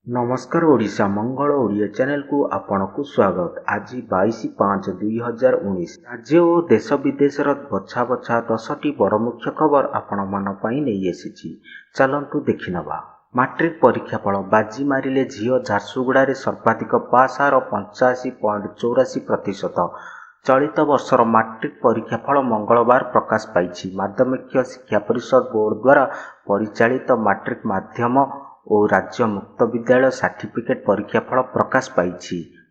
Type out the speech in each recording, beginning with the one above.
नमस्कार ओडिशा मंगल ओडिया चैनल को आपन को स्वागत। आज 22/5/2019 राज्य और देश विदेशर बछा बछा 10टी बड़ मुख्य खबर आपण मन पई नहीं आसी। चलंतु देखि नबा। मैट्रिक परीक्षा फल बाजी मारिले झियो झारसुगुड़ा रे सर्वाधिक पास हार 85.84%। चलित वर्षर मैट्रिक परीक्षा फल मंगलवार प्रकाश पाई। माध्यमिक शिक्षा परिषद बोर्ड द्वारा परिचालित मैट्रिक माध्यम और राज्य मुक्त विद्यालय सर्टिफिकेट परीक्षा फल प्रकाश पाई।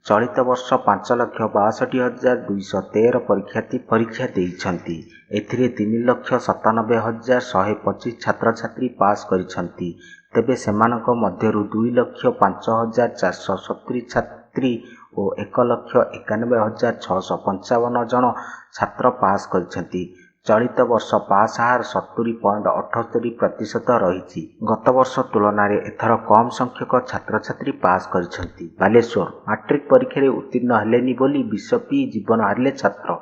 चलित वर्ष 5,62,213 परीक्षार्थी परीक्षा देइछंती। एथिरे 3,97,125 छात्र छात्री पास करिछंती। तेबे सेमानक मध्यरु 2,05,470 छात्री और 1,91,655 जन छात्र पास करिछंती। चलित वर्ष पास हार 70.78% रही। गत वर्ष तुलन में एथर कम संख्यक छात्र छात्री पास करिछंती। बालेश्वर मैट्रिक परीक्षा उत्तीर्ण हेलेनी बोली विष पी जीवन हारिले छात्र।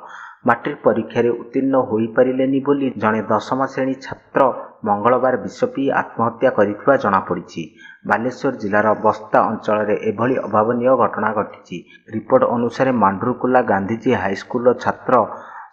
मैट्रिक परीक्षा उत्तीर्ण हो पारिलेनी बोली जड़े 10म श्रेणी छात्र मंगलवार विष पी आत्महत्या करिथिबा जणा पड़िछि। बालेश्वर जिलार बस्ता अंचल एभली अभावनीय घटना घटी। रिपोर्ट अनुसार मांडुरकुला गांधीजी हाईस्कूल छात्र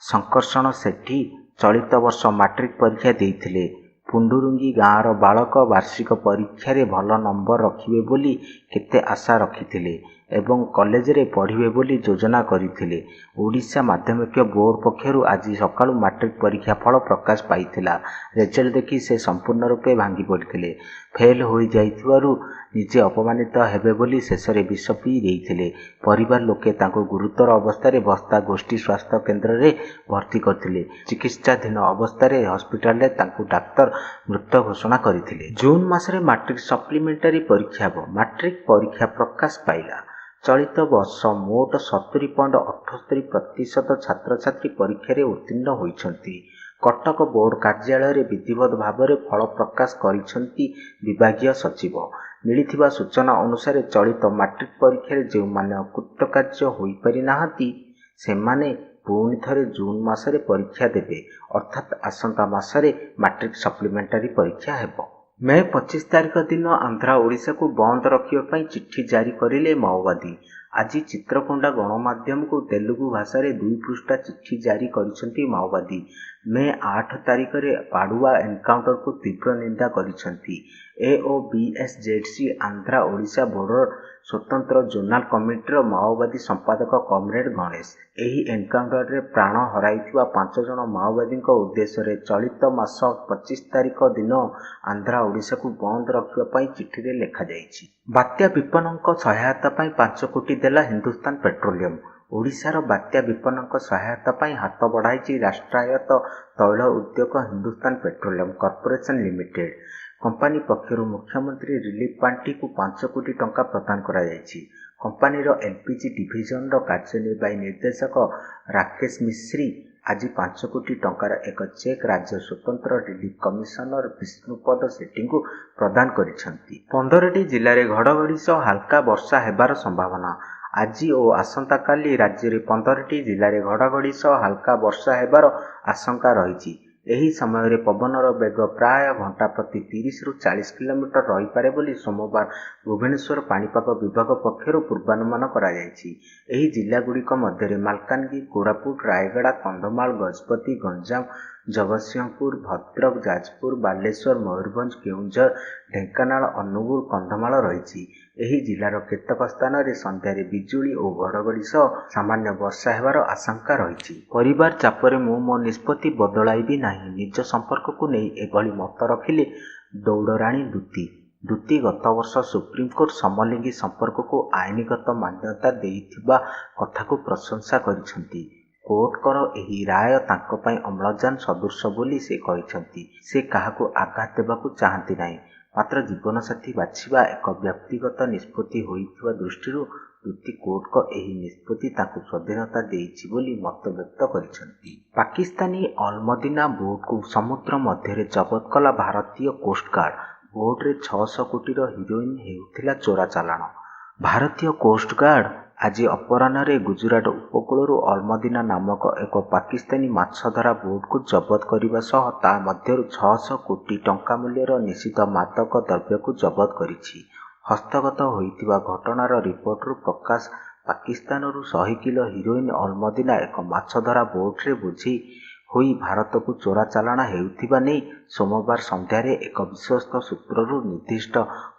शंकर्षण सेठी चलित वर्ष मैट्रिक परीक्षा देइथिले। पुंडुरुंगी गाँवर बालक वार्षिक परीक्षा रे भल नंबर रखिबे बोली केते आशा रखिथिले एवं कॉलेज रे पढ़िबे बोली योजना करिथिले। ओडिशा माध्यमिक बोर्ड पक्षरु आज सकाळु मैट्रिक परीक्षा फल प्रकाश पाइथिला। रिजल्ट देखि से संपूर्ण रूपे भांगी पड़िथिले। फेल हो जाइथिबारु निजे अपमानित हेबे बोली शेषरे विष पी देइथिले। परिवार लोके तांको गुरुतर अवस्था रे बस्ता गोष्ठी स्वास्थ्य केन्द्र रे भर्ती करथिले। चिकित्साधीन अवस्था रे हॉस्पिटल रे तांको डाक्टर मृत घोषणा करथिले। जून मासरे मैट्रिक सप्लीमेंटरी परीक्षा हो। मैट्रिक परीक्षा प्रकाश पाइला। चलित वर्ष मोट 70.78% छात्र छात्री परीक्षा रे उत्तीर्ण होइछंती। कटक बोर्ड कार्यालय रे विधिवत भाव में फल प्रकाश करिछंती विभागीय सचिव। मिलिथिबा सूचना अनुसार चलित मैट्रिक परीक्षा रे जे माने कृतकार्य होई पारि नाहंती सेमाने पुणी थरे जून मासरे परीक्षा देबे। अर्थात आसंता मासरे मैट्रिक सप्लीमेंटरी परीक्षा हेबो। मे 25 तारिख दिन आंध्रा ओडिशा को बंद रखिया चिट्ठी जारी करिले माओवादी। आज चित्रकोंडा गणमाध्यम को तेलुगु भाषा रे 2 पृष्ठा चिट्ठी जारी करिसंती माओवादी। मे 8 तारिख रे पाडुआ एनकाउंटर को तीव्र निंदा करिसंती। एओबीएसजेडसी आंध्रा ओडिशा बॉर्डर स्वतंत्र जोनाल कमिटीर माओवादी संपादक कमरेड गणेश एही एनकाउंटर रे प्राण हराइथिबा 5 जन माओवादी उद्देश्य रे चलित मास 25 तारिख दिन आंध्रा ओडिशा को बंद रखिबा पई चिट्ठी रे लेखा जाइछि। बात्या विपन्नक सहायता पई 5 कोटी देला हिंदुस्तान पेट्रोलियम। ओडिशार बात्या विपन्नक सहायता पई हाथ बढ़ाइछि राष्ट्रायत्त तैल उद्योग Hindustan petroleum corporation limited. Company पक्षरु मुख्यमंत्री रिलीफ पांठी को 5 कोटी टंका प्रदान करा जाइछि। कंपानीर एलपीजी डिविजन कार्यनिर्वाही निर्देशक राकेश मिश्री आज 5 कोटी टंकार एक चेक राज्य स्वतंत्र रिलीफ कमिशनर विष्णुपद सेठी को प्रदान करिसंती। 15टी जिले में घड़घड़ी सह हल्का वर्षा हेबार संभावना। आज और आसंता काली राज्य में 15टी जिले में घड़घड़ी सह हल्का वर्षा हेबार आशंका रही। एही समय रे पवनर बेग प्राय घंटा प्रति 30 ରୁ 40 किलोमीटर रही पारे बोली सोमवार भुवनेश्वर पाणीपाग विभाग पक्षरु पूर्वानुमान करा जायछि। एही जिला गुड़िक मध्य मालकानगिरी, कोरापुट, रायगड़ा, कंधमाल, गजपति, गंजाम, जगतसिंहपुर, भद्रक, जाजपुर, बालेश्वर, मयूरभंज, केउंझर, ढेंकानाल, अनुगुल, कंधमाल रही। एही जिलार केतक स्थान रे संध्यारे बिजुली और घड़घड़ी सह सामान्य वर्षा हेबार आशंका रही। परिवार चापरे मो निष्पत्ति बदलाइबी नाही निज संपर्क को नहीं एभली मत रखिले दौड़राणी दूती गत वर्ष सुप्रीमकोर्ट समलिंगी संपर्क को आईनगत मान्यता देइथिबा कथा को प्रशंसा करिसंती। कोर्टकर एही राय तांको पई अम्लजान सदृश बोली से कहिसंती। से काहाको आघात देबाकू चाहंती नाही, मात्र जीवनसाथी बाछिबा एक व्यक्तिगत निष्पत्ति होइथिबा दृष्टिरू दूती कोर्ट को एही निष्पत्ति ताकू स्वाधीनता देइछि बोली मत व्यक्त करिसंती। पाकिस्तानी अलमदीना बोट को समुद्र मध्य जबत कला भारतीय कोस्टगार्ड। बोट रे 600 कोटीर हिरोइन हेउथिला चोरा चालाण। भारतीय कोस्टगार्ड आज अपराह्न गुजरात उपकूल अलमदीना नामक एक पाकिस्तानी माछधरा बोट को जबत करने सह ता मध्यरु 600 कोटी टंका मूल्यर निषिद्ध मादक द्रव्य को जबत करिछि। ହସ୍ତଗତ ହୋଇଥିବା ଘଟଣାର ରିପୋର୍ଟରୁ ପ୍ରକାଶ ପାକିସ୍ତାନରୁ 100 କିଲୋ ହିରୋଇନ୍ ଅଲମଦିନା ଏକ ମାଛଧରା ବୋଟ୍ରେ ବୋଝେଇ ହୋଇ ଭାରତକୁ ଚୋରାଚାଲାଣ ହେଉଥିବା ନେଇ ସୋମବାର ସନ୍ଧ୍ୟାରେ ଏକ ବିଶ୍ୱସ୍ତ ସୂତ୍ରରୁ ନିର୍ଦ୍ଦିଷ୍ଟ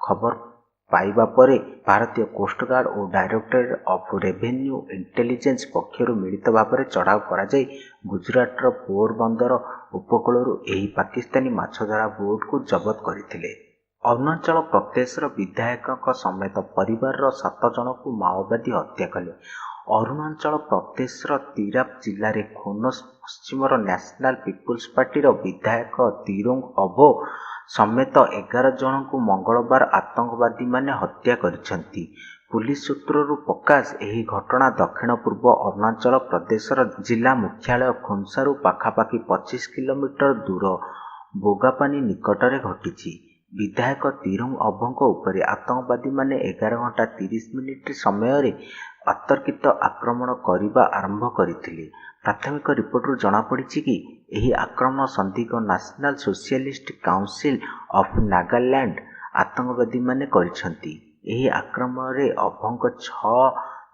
ଖବର ପାଇବା ପରେ ଭାରତୀୟ କୋଷ୍ଟଗାର୍ଡ ଓ ଡାଇରେକ୍ଟୋରେଟ୍ ଅଫ୍ ରେଭିନ୍ୟୁ ଇଣ୍ଟେଲିଜେନ୍ସ ପକ୍ଷରୁ ମିଳିତ ଭାବରେ ଚଢ଼ାଉ କରାଯାଇ ଗୁଜରାଟର ପୋରବନ୍ଦର ଉପକୂଳରୁ ଏହି ପାକିସ୍ତାନୀ ମାଛଧରା ବୋଟ୍କୁ ଜବତ କରିଥିଲେ। ଅରୁଣାଚଳ ପ୍ରଦେଶର ବିଧାୟକଙ୍କ ସମେତ ପରିବାରର 7 ଜଣଙ୍କୁ ମାଓବାଦୀ ହତ୍ୟା କଲେ। ଅରୁଣାଚଳ ପ୍ରଦେଶର ତିରାପ ଜିଲ୍ଲାରେ ଖୋନୋସ ପଶ୍ଚିମର ନ୍ୟାସନାଲ ପିପୁଲ୍ସ ପାର୍ଟିର ବିଧାୟକ ତିରୋଙ୍ଗ ଅବୋ ସମେତ 11 ଜଣଙ୍କୁ ମଙ୍ଗଳବାର ଆତଙ୍କବାଦୀମାନେ ହତ୍ୟା କରିଛନ୍ତି। ପୁଲିସ ସୂତ୍ରରୁ ପ୍ରକାଶ, ଏହି ଘଟଣା ଦକ୍ଷିଣ ପୂର୍ବ ଅରୁଣାଚଳ ପ୍ରଦେଶର ଜିଲ୍ଲା ମୁଖ୍ୟାଳୟ ଖୋନ୍ସାରୁ ପାଖାପାଖି 25 କିଲୋମିଟର ଦୂର ବୋଗାପାନି ନିକଟରେ ଘଟିଛି। ବିଧାୟକ ତିରୋଙ୍ଗ ଅବୋଙ୍କ ଉପରେ ଆତଙ୍କବାଦୀମାନେ 11 ଘଣ୍ଟା 30 ମିନିଟ୍ ସମୟରେ ଅତର୍କିତ ଆକ୍ରମଣ କରିବା ଆରମ୍ଭ କରିଥିଲେ। ପ୍ରାଥମିକ ରିପୋର୍ଟରୁ ଜଣାପଡ଼ିଛି କି ଏହି ଆକ୍ରମଣ ସନ୍ଦିଗ୍ଧ national socialist council of Nagaland ଆତଙ୍କବାଦୀମାନେ କରିଛନ୍ତି। ଏହି ଆକ୍ରମଣରେ ଅଭୋଙ୍କ 6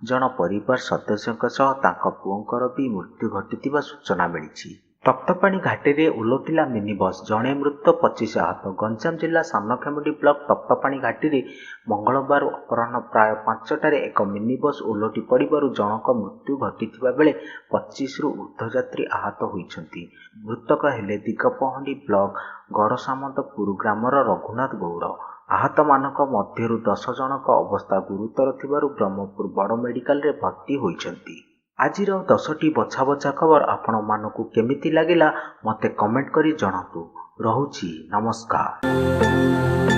ଜଣ ପରିବାର ସଦସ୍ୟଙ୍କ ସହ ତାଙ୍କ ପୁଅଙ୍କର ବି ମୃତ୍ୟୁ ଘଟିଥିବା ସୂଚନା ମିଳିଛି। ତପ୍ତପାଣି ଘାଟିରେ ଓଲଟିଲା ମିନି ବସ୍, ଜଣେ ମୃତ 25 ଆହତ। ଗଞ୍ଜାମ ଜିଲ୍ଲା ସାନଖେମୁଣ୍ଡି ବ୍ଲକ ତପ୍ତପାଣି ଘାଟିରେ ମଙ୍ଗଳବାର ଅପରାହ୍ନ ପ୍ରାୟ 5ଟାରେ ଏକ ମିନି ବସ୍ ଓଲଟି ପଡ଼ିବାରୁ ଜଣଙ୍କ ମୃତ୍ୟୁ ଘଟିଥିବା ବେଳେ 25ରୁ ଉର୍ଦ୍ଧ୍ୱ ଯାତ୍ରୀ ଆହତ ହୋଇଛନ୍ତି। ମୃତକ ହେଲେ ଦିଗପହଣ୍ଡି ବ୍ଲକ ଗଡ଼ସାମନ୍ତପୁର ଗ୍ରାମର ରଘୁନାଥ ଗୌଡ଼। ଆହତମାନଙ୍କ ମଧ୍ୟରୁ 10 ଜଣଙ୍କ ଅବସ୍ଥା ଗୁରୁତର ଥିବାରୁ ବ୍ରହ୍ମପୁର ବଡ଼ ମେଡିକାଲରେ ଭର୍ତ୍ତି ହୋଇଛନ୍ତି। ଆଜିର 10ଟି ବଛା ବଛା ଖବର ଆପଣମାନଙ୍କୁ କେମିତି ଲାଗିଲା ମୋତେ କମେଣ୍ଟ କରି ଜଣାନ୍ତୁ। ରହୁଛି, ନମସ୍କାର।